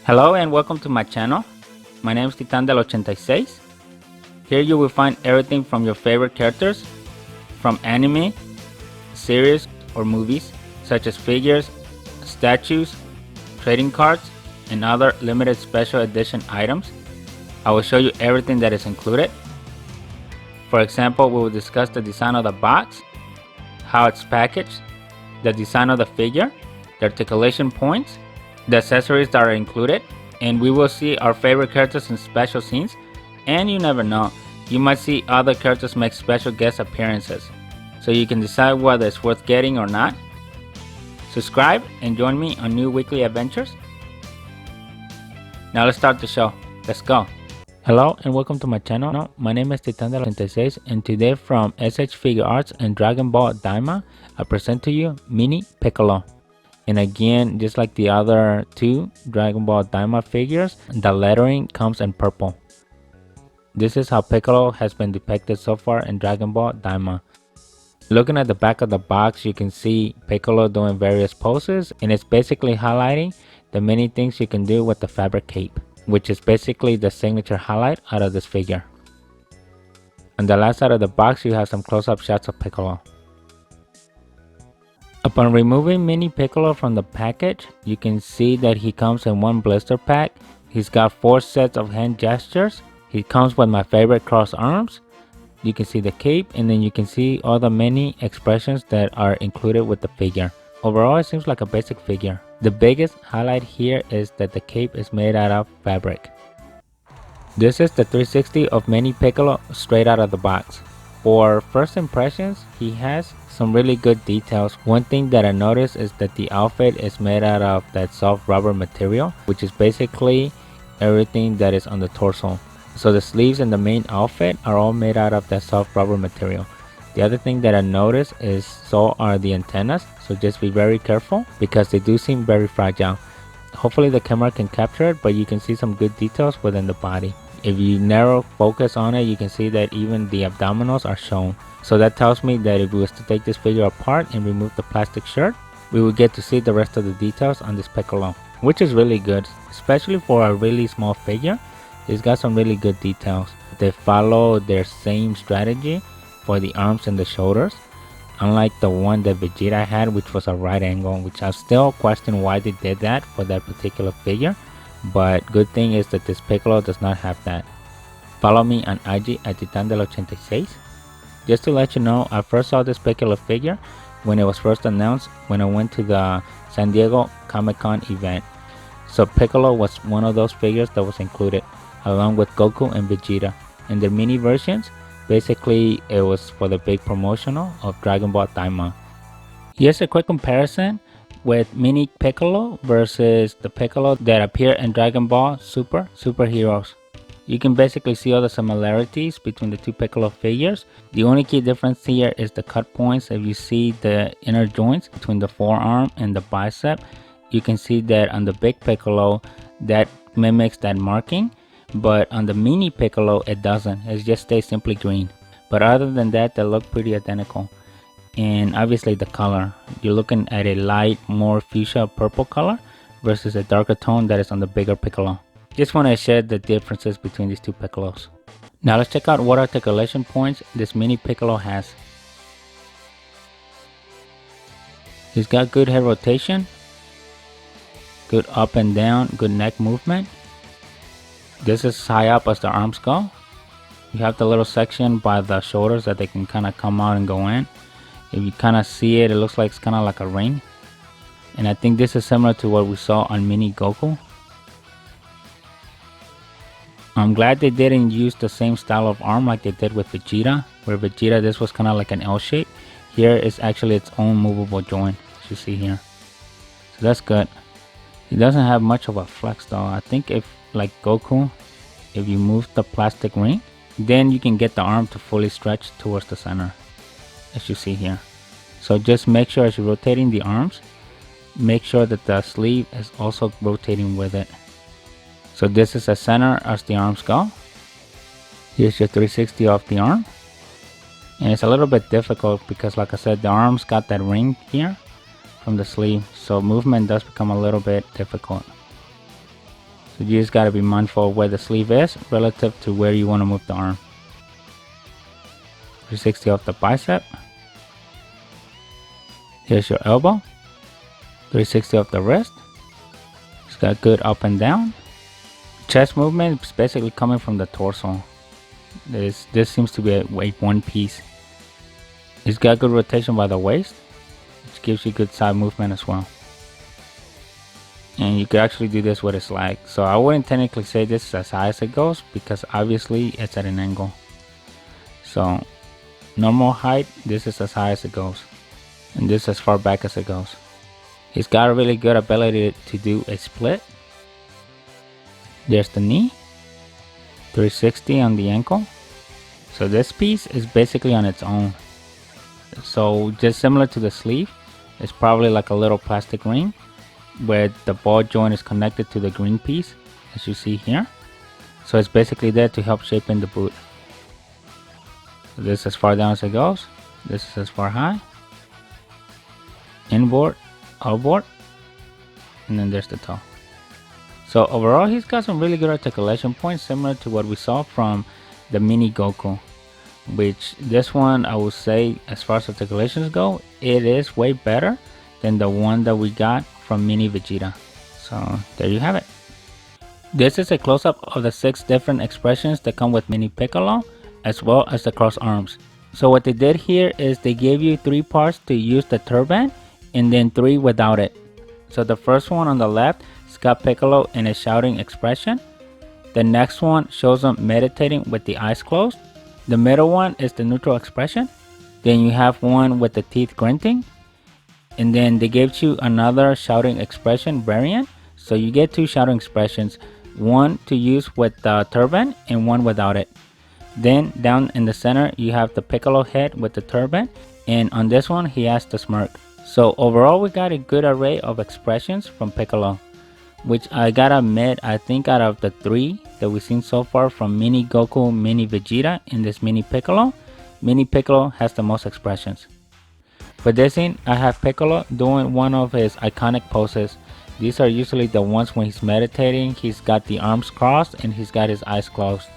Hello and welcome to my channel. My name is Titan del 86. Here you will find everything from your favorite characters, from anime, series, or movies, such as figures, statues, trading cards, and other limited special edition items. I will show you everything that is included. For example, we will discuss the design of the box, how it's packaged, the design of the figure, the articulation points, the accessories that are included, and we will see our favorite characters in special scenes. And you never know, you might see other characters make special guest appearances, so you can decide whether it's worth getting or not. Subscribe and join me on new weekly adventures. Now let's start the show. Let's go. Hello and welcome to my channel. My name is Titan del 86, and today from S.H.Figuarts and Dragon Ball Daima, I present to you Mini Piccolo. And again, just like the other two Dragon Ball Daima figures, the lettering comes in purple. This is how Piccolo has been depicted so far in Dragon Ball Daima. Looking at the back of the box, you can see Piccolo doing various poses, and it's basically highlighting the many things you can do with the fabric cape, which is basically the signature highlight out of this figure. On the last side of the box, you have some close-up shots of Piccolo. Upon removing Mini Piccolo from the package, you can see that he comes in one blister pack. He's got 4 sets of hand gestures. He comes with my favorite cross arms. You can see the cape, and then you can see all the many expressions that are included with the figure. Overall, it seems like a basic figure. The biggest highlight here is that the cape is made out of fabric. This is the 360 of Mini Piccolo straight out of the box. For first impressions, he has some really good details. One thing that I noticed is that the outfit is made out of that soft rubber material, which is basically everything that is on the torso. So the sleeves and the main outfit are all made out of that soft rubber material. The other thing that I noticed is so are the antennas, so just be very careful because they do seem very fragile. Hopefully the camera can capture it, but you can see some good details within the body. If you narrow focus on it, you can see that even the abdominals are shown. So that tells me that if we was to take this figure apart and remove the plastic shirt, we will get to see the rest of the details on this Piccolo, which is really good, especially for a really small figure. It's got some really good details. They follow their same strategy for the arms and the shoulders, unlike the one that Vegeta had, which was a right angle, which I still question why they did that for that particular figure. But good thing is that this Piccolo does not have that. Follow me on IG at Titan del 86. Just to let you know, I first saw this Piccolo figure when it was first announced when I went to the San Diego Comic-Con event. So Piccolo was one of those figures that was included, along with Goku and Vegeta. In their mini versions, basically it was for the big promotional of Dragon Ball Daima. Here's a quick comparison with Mini Piccolo versus the Piccolo that appear in Dragon Ball Superheroes. You can basically see all the similarities between the two Piccolo figures. The only key difference here is the cut points. If you see the inner joints between the forearm and the bicep, you can see that on the big Piccolo that mimics that marking, but on the Mini Piccolo it doesn't. It just stays simply green. But other than that, they look pretty identical. And obviously the color, you're looking at a light, more fuchsia purple color versus a darker tone that is on the bigger Piccolo. Just want to share the differences between these two Piccolos. Now let's check out what articulation points this Mini Piccolo has. He's got good head rotation, good up and down, good neck movement. This is high up as the arms go. You have the little section by the shoulders that they can kind of come out and go in. If you kind of see it, it looks like it's kind of like a ring. And I think this is similar to what we saw on Mini Goku. I'm glad they didn't use the same style of arm like they did with Vegeta, where Vegeta this was kind of like an L shape. Here it's actually its own movable joint, as you see here. So that's good. He doesn't have much of a flex though. I think if like Goku, if you move the plastic ring, then you can get the arm to fully stretch towards the center, as you see here. So just make sure as you're rotating the arms, make sure that the sleeve is also rotating with it. So this is as center as the arms go. Here's your 360 of the arm. And it's a little bit difficult because like I said, the arms got that ring here from the sleeve. So movement does become a little bit difficult. So you just gotta be mindful of where the sleeve is relative to where you want to move the arm. 360 of the bicep. Here's your elbow. 360 of the wrist. It's got good up and down. Chest movement is basically coming from the torso. This seems to be a one piece. It's got good rotation by the waist, which gives you good side movement as well. And you could actually do this with his leg. So I wouldn't technically say this is as high as it goes because obviously it's at an angle. So normal height, this is as high as it goes. And this as far back as it goes. He's got a really good ability to do a split. There's the knee. 360 on the ankle. So this piece is basically on its own. So just similar to the sleeve, it's probably like a little plastic ring where the ball joint is connected to the green piece, as you see here. So it's basically there to help shape in the boot. So this is as far down as it goes. This is as far high. Inboard, outboard, and then there's the toe. So overall, he's got some really good articulation points, similar to what we saw from the mini Goku. Which this one, I would say, as far as articulations go, it is way better than the one that we got from mini Vegeta. So there you have it. This is a close-up of the 6 different expressions that come with mini Piccolo, as well as the cross arms. So what they did here is they gave you 3 parts to use the turban, and then 3 without it. So the first one on the left, it's got Piccolo in a shouting expression. The next one shows him meditating with the eyes closed. The middle one is the neutral expression. Then you have one with the teeth grunting. And then they gave you another shouting expression variant. So you get 2 shouting expressions. One to use with the turban and one without it. Then down in the center you have the Piccolo head with the turban. And on this one he has the smirk. So overall we got a good array of expressions from Piccolo. Which I gotta admit, I think out of the 3 that we've seen so far from Mini Goku, Mini Vegeta, and this Mini Piccolo has the most expressions. For this scene, I have Piccolo doing one of his iconic poses. These are usually the ones when he's meditating, he's got the arms crossed and he's got his eyes closed.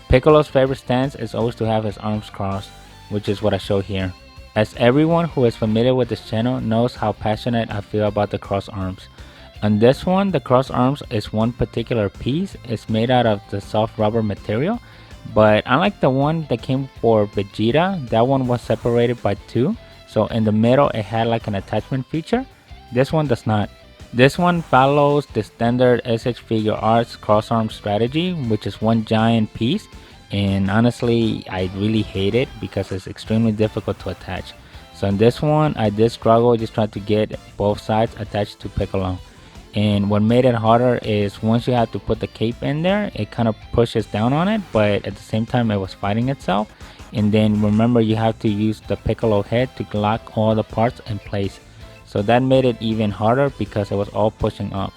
Piccolo's favorite stance is always to have his arms crossed, which is what I show here. As everyone who is familiar with this channel knows how passionate I feel about the cross arms. On this one, the cross arms is one particular piece. It's made out of the soft rubber material. But unlike the one that came for Vegeta, that one was separated by 2. So in the middle, it had like an attachment feature. This one does not. This one follows the standard S.H.Figuarts cross arm strategy, which is one giant piece. And honestly, I really hate it because it's extremely difficult to attach. So in this one, I did struggle just trying to get both sides attached to Piccolo. And what made it harder is once you have to put the cape in there, it kind of pushes down on it, but at the same time it was fighting itself. And then remember, you have to use the Piccolo head to lock all the parts in place. So that made it even harder because it was all pushing up.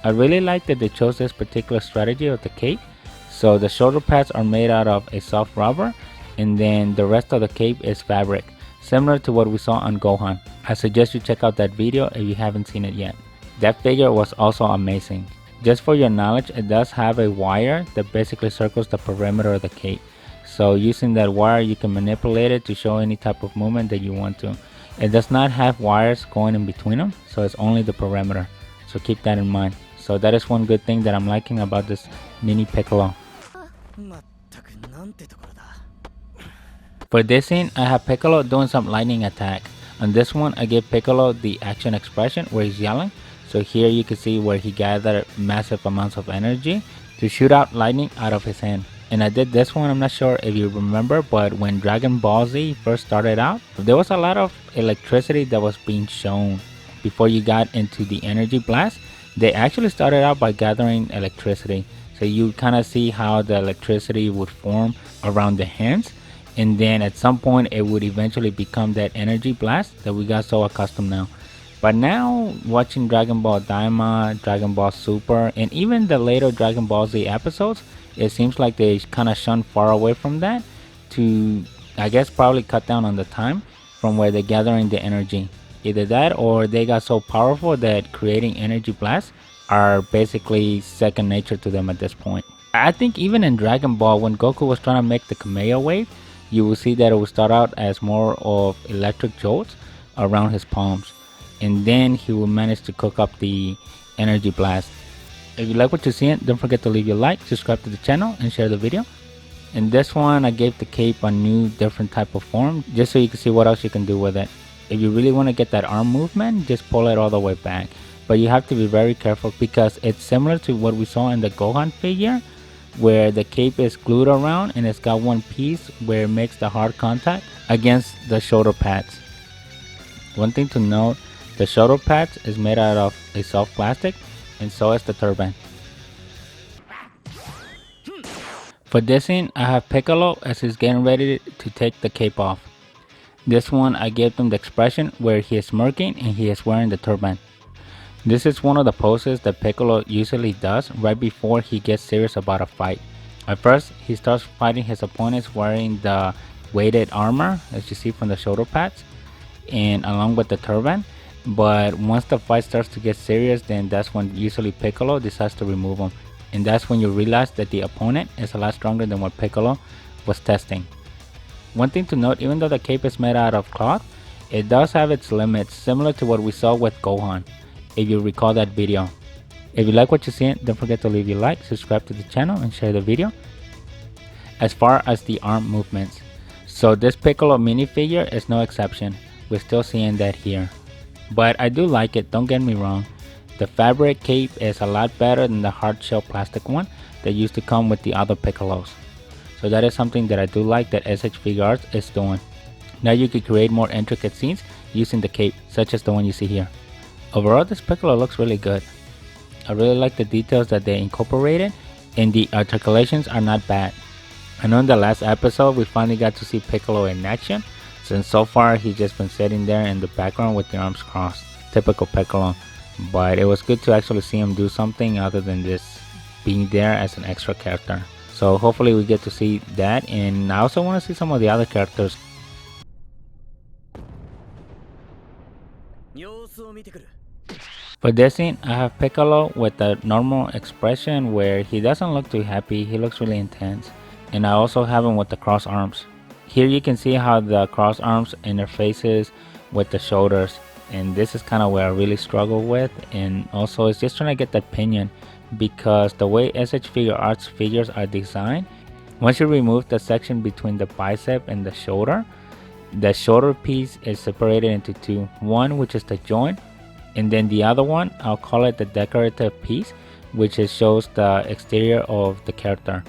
I really like that they chose this particular strategy of the cape. So the shoulder pads are made out of a soft rubber, and then the rest of the cape is fabric, similar to what we saw on Gohan. I suggest you check out that video if you haven't seen it yet. That figure was also amazing. Just for your knowledge, it does have a wire that basically circles the perimeter of the cape. So using that wire, you can manipulate it to show any type of movement that you want to. It does not have wires going in between them, so it's only the perimeter. So keep that in mind. So that is one good thing that I'm liking about this mini Piccolo. For this scene, I have Piccolo doing some lightning attack. On this one, I give Piccolo the action expression where he's yelling. So here you can see where he gathered massive amounts of energy to shoot out lightning out of his hand. And I did this one, I'm not sure if you remember, but when Dragon Ball Z first started out, there was a lot of electricity that was being shown. Before you got into the energy blast, they actually started out by gathering electricity. So you kind of see how the electricity would form around the hands. And then at some point it would eventually become that energy blast that we got so accustomed now. But now watching Dragon Ball Daima, Dragon Ball Super, and even the later Dragon Ball Z episodes, it seems like they kind of shun far away from that to, I guess, probably cut down on the time from where they're gathering the energy. Either that or they got so powerful that creating energy blasts are basically second nature to them at this point. I think even in Dragon Ball, when Goku was trying to make the Kamehameha wave, you will see that it will start out as more of electric jolts around his palms, and then he will manage to cook up the energy blast. If you like what you're seeing, don't forget to leave your like, subscribe to the channel, and share the video. In this one, I gave the cape a new different type of form, just so you can see what else you can do with it. If you really want to get that arm movement, just pull it all the way back. But you have to be very careful because it's similar to what we saw in the Gohan figure, where the cape is glued around and it's got one piece where it makes the hard contact against the shoulder pads. One thing to note, the shoulder pads is made out of a soft plastic, and so is the turban. For this scene, I have Piccolo as he's getting ready to take the cape off. This one, I gave him the expression where he is smirking and he is wearing the turban. This is one of the poses that Piccolo usually does right before he gets serious about a fight. At first, he starts fighting his opponents wearing the weighted armor, as you see from the shoulder pads, and along with the turban. But once the fight starts to get serious, then that's when usually Piccolo decides to remove them. And that's when you realize that the opponent is a lot stronger than what Piccolo was testing. One thing to note, even though the cape is made out of cloth, it does have its limits, similar to what we saw with Gohan, if you recall that video. If you like what you're seeing, don't forget to leave your like, subscribe to the channel, and share the video. As far as the arm movements, so this Piccolo minifigure is no exception. We're still seeing that here. But I do like it, don't get me wrong. The fabric cape is a lot better than the hard shell plastic one that used to come with the other Piccolos. So that is something that I do like that S.H.Figuarts is doing. Now you can create more intricate scenes using the cape, such as the one you see here. Overall, this Piccolo looks really good. I really like the details that they incorporated, and the articulations are not bad. I know in the last episode we finally got to see Piccolo in action, since so far he's just been sitting there in the background with the arms crossed. Typical Piccolo. But it was good to actually see him do something other than just being there as an extra character. So hopefully we get to see that, and I also want to see some of the other characters. For this scene, I have Piccolo with a normal expression where he doesn't look too happy, he looks really intense. And I also have him with the cross arms. Here you can see how the cross arms interfaces with the shoulders. And this is kind of where I really struggle with. And also it's just trying to get the opinion, because the way S.H.Figuarts figures are designed, once you remove the section between the bicep and the shoulder piece is separated into two. One which is the joint, and then the other one, I'll call it the decorative piece, which shows the exterior of the character.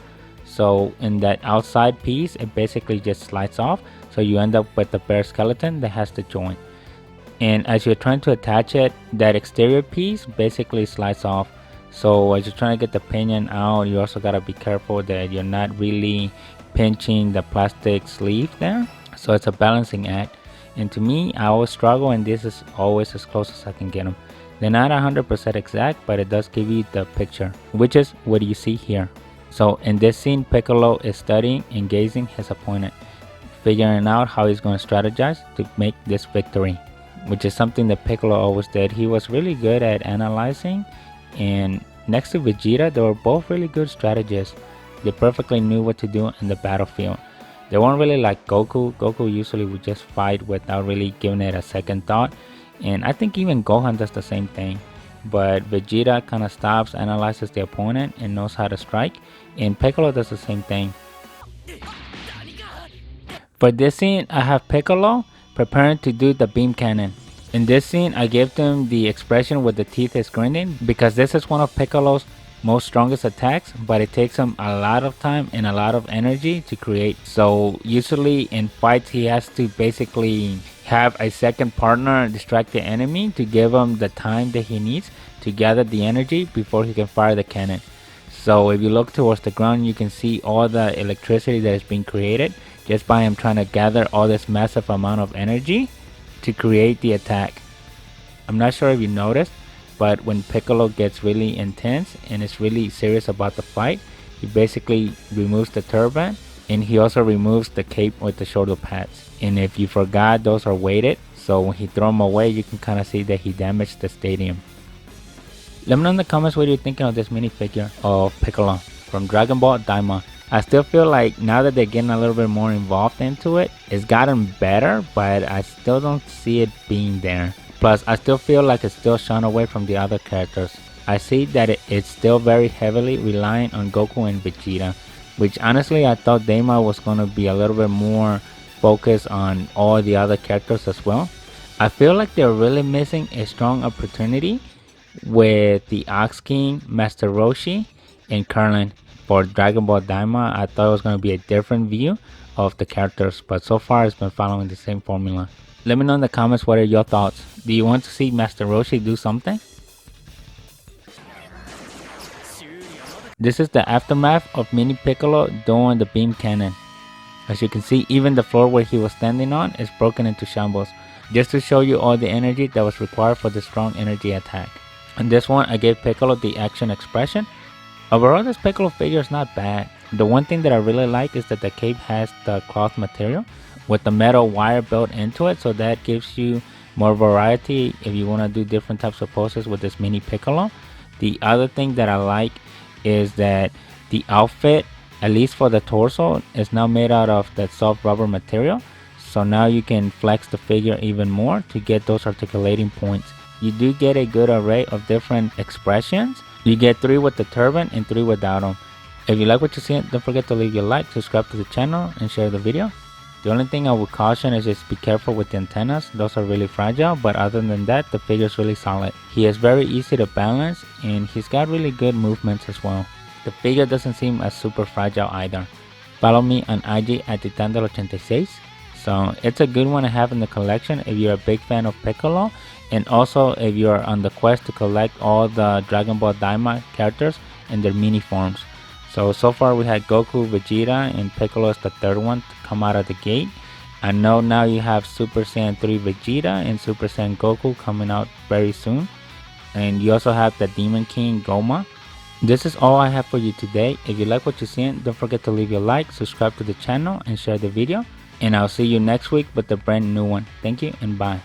So in that outside piece, it basically just slides off, so you end up with the bare skeleton that has the joint. And as you're trying to attach it, that exterior piece basically slides off. So as you're trying to get the pinion out, you also gotta be careful that you're not really pinching the plastic sleeve there. So it's a balancing act. And to me, I always struggle, and this is always as close as I can get them. They're not 100% exact, but it does give you the picture, which is what you see here. So in this scene, Piccolo is studying and gazing his opponent, figuring out how he's going to strategize to make this victory, which is something that Piccolo always did. He was really good at analyzing, and next to Vegeta, they were both really good strategists. They perfectly knew what to do in the battlefield. They weren't really like Goku. Goku usually would just fight without really giving it a second thought. And I think even Gohan does the same thing. But Vegeta kind of stops, analyzes the opponent, and knows how to strike. And Piccolo does the same thing. For this scene, I have Piccolo preparing to do the beam cannon. In this scene, I gave them the expression where the teeth is grinding, because this is one of Piccolo's most strongest attacks, but it takes him a lot of time and a lot of energy to create. So usually in fights, he has to basically have a second partner distract the enemy to give him the time that he needs to gather the energy before he can fire the cannon. So if you look towards the ground, you can see all the electricity that is being created just by him trying to gather all this massive amount of energy to create the attack. I'm not sure if you noticed, but when Piccolo gets really intense and is really serious about the fight, he basically removes the turban, and he also removes the cape with the shoulder pads. And if you forgot, those are weighted, so when he throws them away, you can kind of see that he damaged the stadium. Let me know in the comments what you're thinking of this minifigure of Piccolo from Dragon Ball Daima. I still feel like now that they're getting a little bit more involved into it, it's gotten better, but I still don't see it being there. Plus, I still feel like it's still shown away from the other characters. I see that it's still very heavily relying on Goku and Vegeta, which honestly I thought Daima was going to be a little bit more focused on all the other characters as well. I feel like they're really missing a strong opportunity with the Ox King, Master Roshi, and Krillin. For Dragon Ball Daima, I thought it was going to be a different view of the characters, but so far it's been following the same formula. Let me know in the comments what are your thoughts. Do you want to see Master Roshi do something? This is the aftermath of Mini Piccolo doing the beam cannon. As you can see, even the floor where he was standing on is broken into shambles, just to show you all the energy that was required for the strong energy attack. In this one, I gave Piccolo the action expression. Overall, this Piccolo figure is not bad. The one thing that I really like is that the cape has the cloth material with the metal wire built into it, so that gives you more variety if you want to do different types of poses with this Mini Piccolo. The other thing that I like is that the outfit, at least for the torso, is now made out of that soft rubber material, so now you can flex the figure even more to get those articulating points. You do get a good array of different expressions. You get 3 with the turban and 3 without them. If you like what you see, don't forget to leave your like, subscribe to the channel, and share the video. The only thing I would caution is just be careful with the antennas. Those are really fragile, but other than that, the figure is really solid. He is very easy to balance, and he's got really good movements as well. The figure doesn't seem as super fragile either. Follow me on IG at Titandel86. So it's a good one to have in the collection if you're a big fan of Piccolo, and also if you're on the quest to collect all the Dragon Ball Daima characters in their mini forms. So far we had Goku, Vegeta, and Piccolo is the third one to come out of the gate. I know now you have Super Saiyan 3 Vegeta and Super Saiyan Goku coming out very soon. And you also have the Demon King Goma. This is all I have for you today. If you like what you're seeing, don't forget to leave your like, subscribe to the channel, and share the video. And I'll see you next week with a brand new one. Thank you and bye.